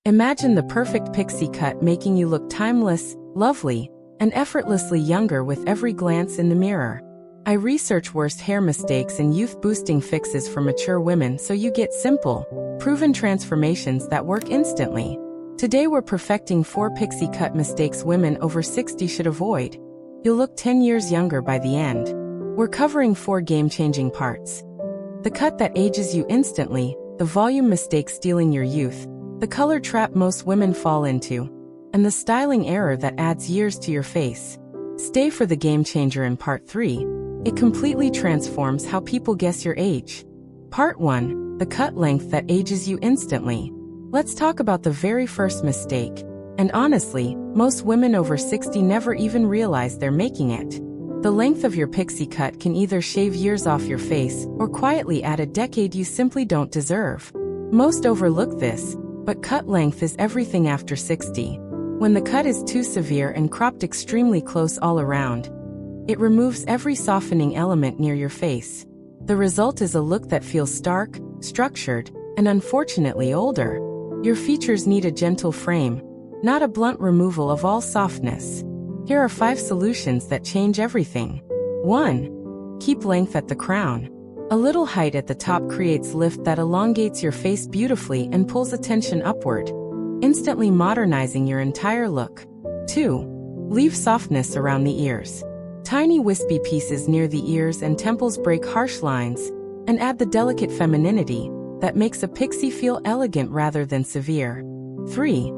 Imagine the perfect pixie cut making you look timeless, lovely, and effortlessly younger with every glance in the mirror. I research worst hair mistakes and youth-boosting fixes for mature women so you get simple, proven transformations that work instantly. Today we're perfecting 4 pixie cut mistakes women over 60 should avoid. You'll look 10 years younger by the end. We're covering 4 game-changing parts. The cut that ages you instantly, the volume mistake stealing your youth, the color trap most women fall into, and the styling error that adds years to your face. Stay for the game changer in part 3. It completely transforms how people guess your age. Part 1. The cut length that ages you instantly. Let's talk about the very first mistake. And honestly, most women over 60 never even realize they're making it. The length of your pixie cut can either shave years off your face or quietly add a decade you simply don't deserve. Most overlook this, but cut length is everything after 60. When the cut is too severe and cropped extremely close all around, it removes every softening element near your face. The result is a look that feels stark, structured, and unfortunately older. Your features need a gentle frame, not a blunt removal of all softness. Here are 5 solutions that change everything. 1. Keep length at the crown. A little height at the top creates lift that elongates your face beautifully and pulls attention upward, instantly modernizing your entire look. 2. Leave softness around the ears. Tiny wispy pieces near the ears and temples break harsh lines and add the delicate femininity that makes a pixie feel elegant rather than severe. 3.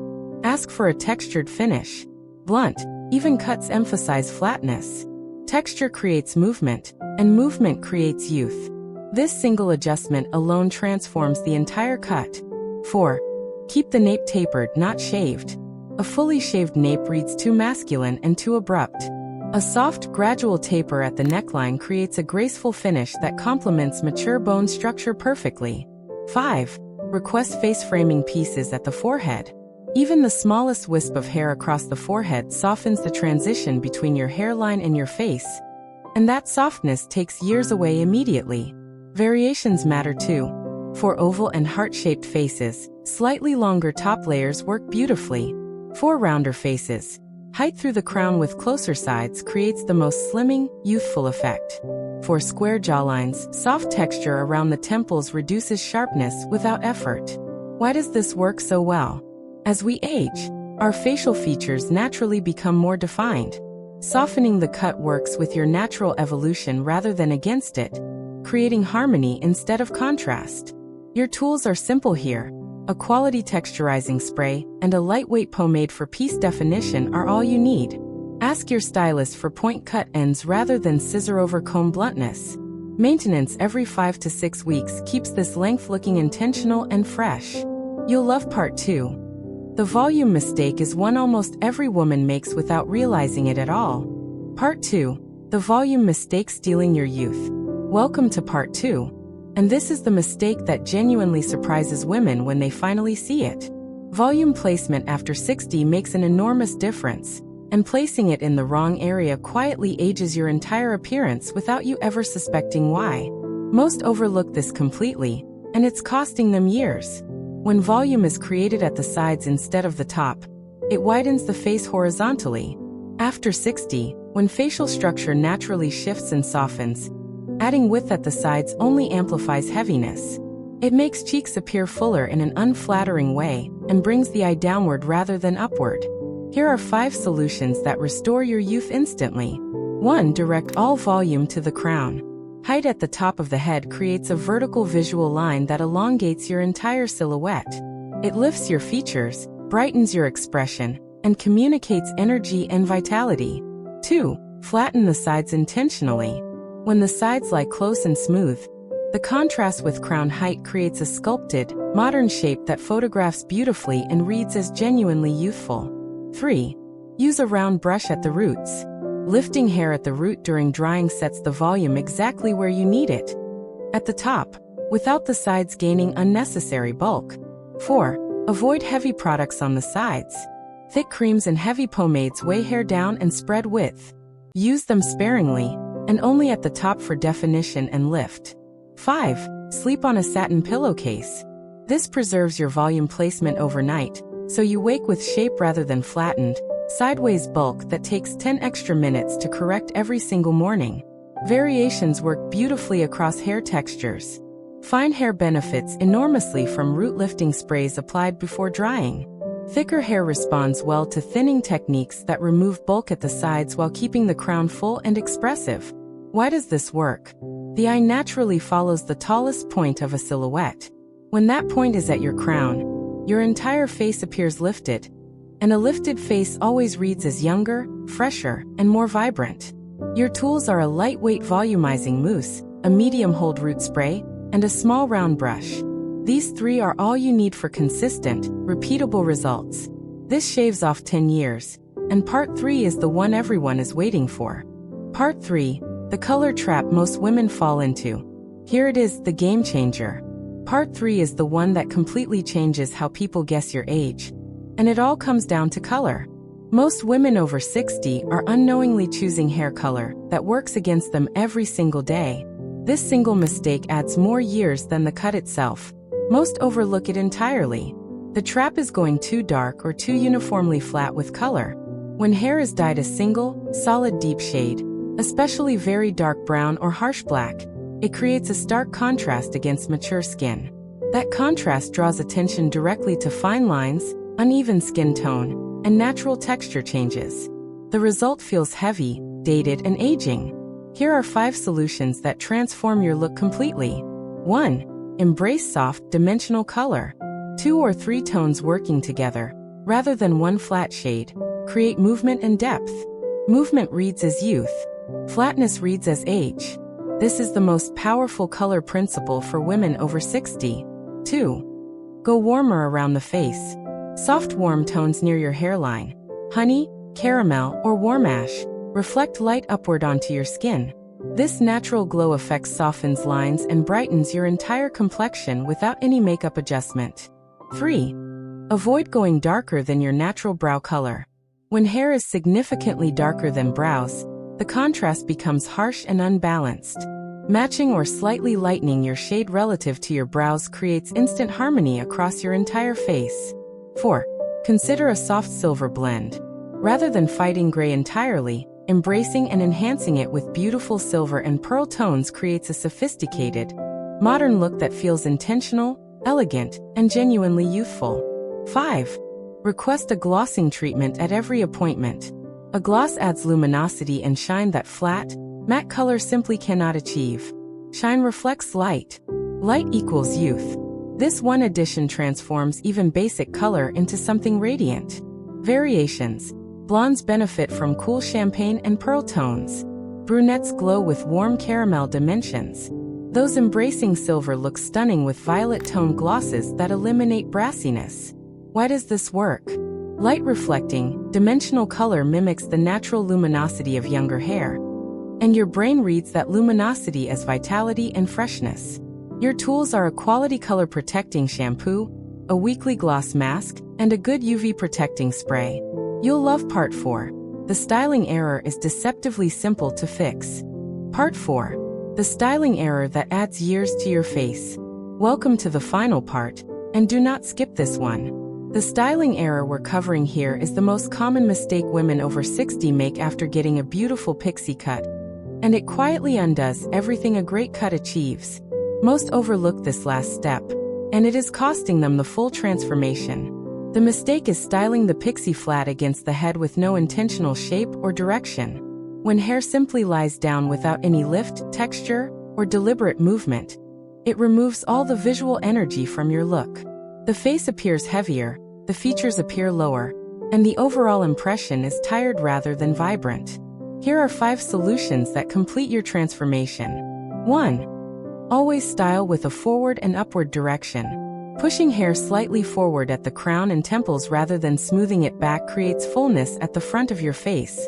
Ask for a textured finish. Blunt, even cuts emphasize flatness. Texture creates movement, and movement creates youth. This single adjustment alone transforms the entire cut. 4. Keep the nape tapered, not shaved. A fully shaved nape reads too masculine and too abrupt. A soft, gradual taper at the neckline creates a graceful finish that complements mature bone structure perfectly. 5. Request face framing pieces at the forehead. Even the smallest wisp of hair across the forehead softens the transition between your hairline and your face, and that softness takes years away immediately. Variations matter too. For oval and heart-shaped faces, slightly longer top layers work beautifully. For rounder faces, height through the crown with closer sides creates the most slimming, youthful effect. For square jawlines, soft texture around the temples reduces sharpness without effort. Why does this work so well? As we age, our facial features naturally become more defined. Softening the cut works with your natural evolution rather than against it, creating harmony instead of contrast. Your tools are simple here. A quality texturizing spray and a lightweight pomade for piece definition are all you need. Ask your stylist for point cut ends rather than scissor over comb bluntness. Maintenance every 5 to 6 weeks keeps this length looking intentional and fresh. You'll love part 2. The volume mistake is one almost every woman makes without realizing it at all. Part 2. The volume mistake stealing your youth. Welcome to part 2. And this is the mistake that genuinely surprises women when they finally see it. Volume placement after 60 makes an enormous difference, and placing it in the wrong area quietly ages your entire appearance without you ever suspecting why. Most overlook this completely, and it's costing them years. When volume is created at the sides instead of the top, it widens the face horizontally. After 60, when facial structure naturally shifts and softens, adding width at the sides only amplifies heaviness. It makes cheeks appear fuller in an unflattering way and brings the eye downward rather than upward. Here are 5 solutions that restore your youth instantly. 1. Direct all volume to the crown. Height at the top of the head creates a vertical visual line that elongates your entire silhouette. It lifts your features, brightens your expression, and communicates energy and vitality. 2. Flatten the sides intentionally. When the sides lie close and smooth, the contrast with crown height creates a sculpted, modern shape that photographs beautifully and reads as genuinely youthful. 3. Use a round brush at the roots. Lifting hair at the root during drying sets the volume exactly where you need it, at the top, without the sides gaining unnecessary bulk. 4. Avoid heavy products on the sides. Thick creams and heavy pomades weigh hair down and spread width. Use them sparingly, and only at the top for definition and lift. 5. Sleep on a satin pillowcase. This preserves your volume placement overnight, So you wake with shape rather than flattened, sideways bulk that takes 10 extra minutes to correct every single morning. Variations work beautifully across hair textures. Fine hair benefits enormously from root lifting sprays applied before drying. Thicker hair responds well to thinning techniques that remove bulk at the sides while keeping the crown full and expressive. Why does this work? The eye naturally follows the tallest point of a silhouette. When that point is at your crown, your entire face appears lifted, and a lifted face always reads as younger, fresher, and more vibrant. Your tools are a lightweight volumizing mousse, a medium hold root spray, and a small round brush. These 3 are all you need for consistent, repeatable results. This shaves off 10 years, and part 3 is the one everyone is waiting for. Part 3, the color trap most women fall into. Here it is, the game changer. Part 3 is the one that completely changes how people guess your age. And it all comes down to color. Most women over 60 are unknowingly choosing hair color that works against them every single day. This single mistake adds more years than the cut itself. Most overlook it entirely. The trap is going too dark or too uniformly flat with color. When hair is dyed a single, solid deep shade, especially very dark brown or harsh black, it creates a stark contrast against mature skin. That contrast draws attention directly to fine lines, uneven skin tone, and natural texture changes. The result feels heavy, dated, and aging. Here are 5 solutions that transform your look completely. 1. Embrace soft, dimensional color. 2 or 3 tones working together, rather than one flat shade, create movement and depth. Movement reads as youth. Flatness reads as age. This is the most powerful color principle for women over 60. 2. Go warmer around the face. Soft warm tones near your hairline, honey, caramel, or warm ash, reflect light upward onto your skin. This natural glow effect softens lines and brightens your entire complexion without any makeup adjustment. 3. Avoid going darker than your natural brow color. When hair is significantly darker than brows, the contrast becomes harsh and unbalanced. Matching or slightly lightening your shade relative to your brows creates instant harmony across your entire face. 4. Consider a soft silver blend. Rather than fighting gray entirely, embracing and enhancing it with beautiful silver and pearl tones creates a sophisticated, modern look that feels intentional, elegant, and genuinely youthful. 5. Request a glossing treatment at every appointment. A gloss adds luminosity and shine that flat, matte color simply cannot achieve. Shine reflects light. Light equals youth. This one addition transforms even basic color into something radiant. Variations. Blondes benefit from cool champagne and pearl tones. Brunettes glow with warm caramel dimensions. Those embracing silver look stunning with violet tone glosses that eliminate brassiness. Why does this work? Light reflecting, dimensional color mimics the natural luminosity of younger hair. And your brain reads that luminosity as vitality and freshness. Your tools are a quality color protecting shampoo, a weekly gloss mask, and a good UV protecting spray. You'll love Part 4. The styling error is deceptively simple to fix. Part 4. The styling error that adds years to your face. Welcome to the final part, and do not skip this one. The styling error we're covering here is the most common mistake women over 60 make after getting a beautiful pixie cut, and it quietly undoes everything a great cut achieves. Most overlook this last step, and it is costing them the full transformation. The mistake is styling the pixie flat against the head with no intentional shape or direction. When hair simply lies down without any lift, texture, or deliberate movement, it removes all the visual energy from your look. The face appears heavier, the features appear lower, and the overall impression is tired rather than vibrant. Here are 5 solutions that complete your transformation. 1. Always style with a forward and upward direction. Pushing hair slightly forward at the crown and temples rather than smoothing it back creates fullness at the front of your face,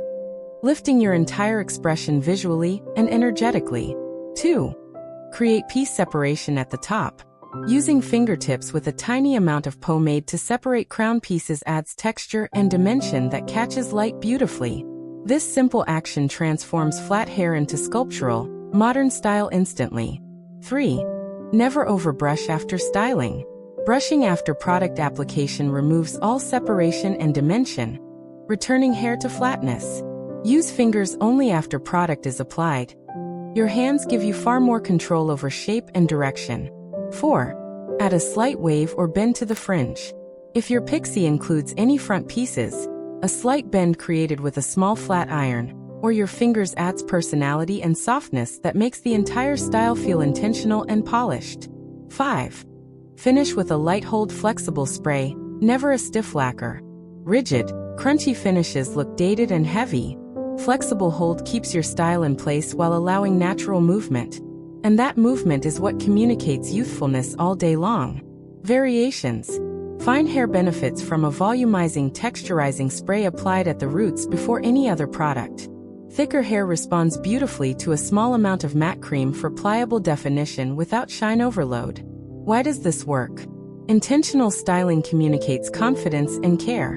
lifting your entire expression visually and energetically. 2. Create piece separation at the top. Using fingertips with a tiny amount of pomade to separate crown pieces adds texture and dimension that catches light beautifully. This simple action transforms flat hair into sculptural, modern style instantly. 3. Never overbrush after styling. Brushing after product application removes all separation and dimension, returning hair to flatness. Use fingers only after product is applied. Your hands give you far more control over shape and direction. 4. Add a slight wave or bend to the fringe. If your pixie includes any front pieces, a slight bend created with a small flat iron, or your fingers adds personality and softness that makes the entire style feel intentional and polished. 5. Finish with a light hold flexible spray, never a stiff lacquer. Rigid, crunchy finishes look dated and heavy. Flexible hold keeps your style in place while allowing natural movement. And that movement is what communicates youthfulness all day long. Variations. Fine hair benefits from a volumizing texturizing spray applied at the roots before any other product. Thicker hair responds beautifully to a small amount of matte cream for pliable definition without shine overload. Why does this work? Intentional styling communicates confidence and care.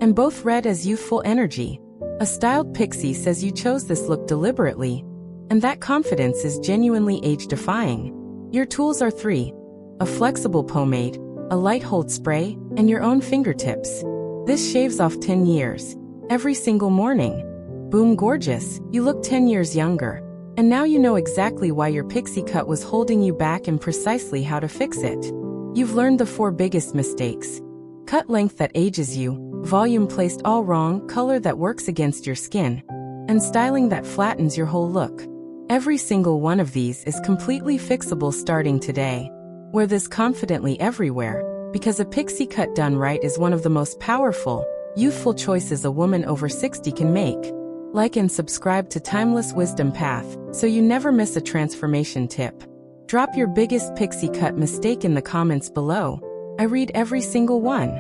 And both read as youthful energy. A styled pixie says you chose this look deliberately, and that confidence is genuinely age-defying. Your tools are 3. A flexible pomade, a light hold spray, and your own fingertips. This shaves off 10 years. Every single morning. Boom, gorgeous, you look 10 years younger. And now you know exactly why your pixie cut was holding you back and precisely how to fix it. You've learned the 4 biggest mistakes. Cut length that ages you, volume placed all wrong, color that works against your skin, and styling that flattens your whole look. Every single one of these is completely fixable starting today. Wear this confidently everywhere, because a pixie cut done right is one of the most powerful, youthful choices a woman over 60 can make. Like and subscribe to Timeless Wisdom Path, so you never miss a transformation tip. Drop your biggest pixie cut mistake in the comments below. I read every single one.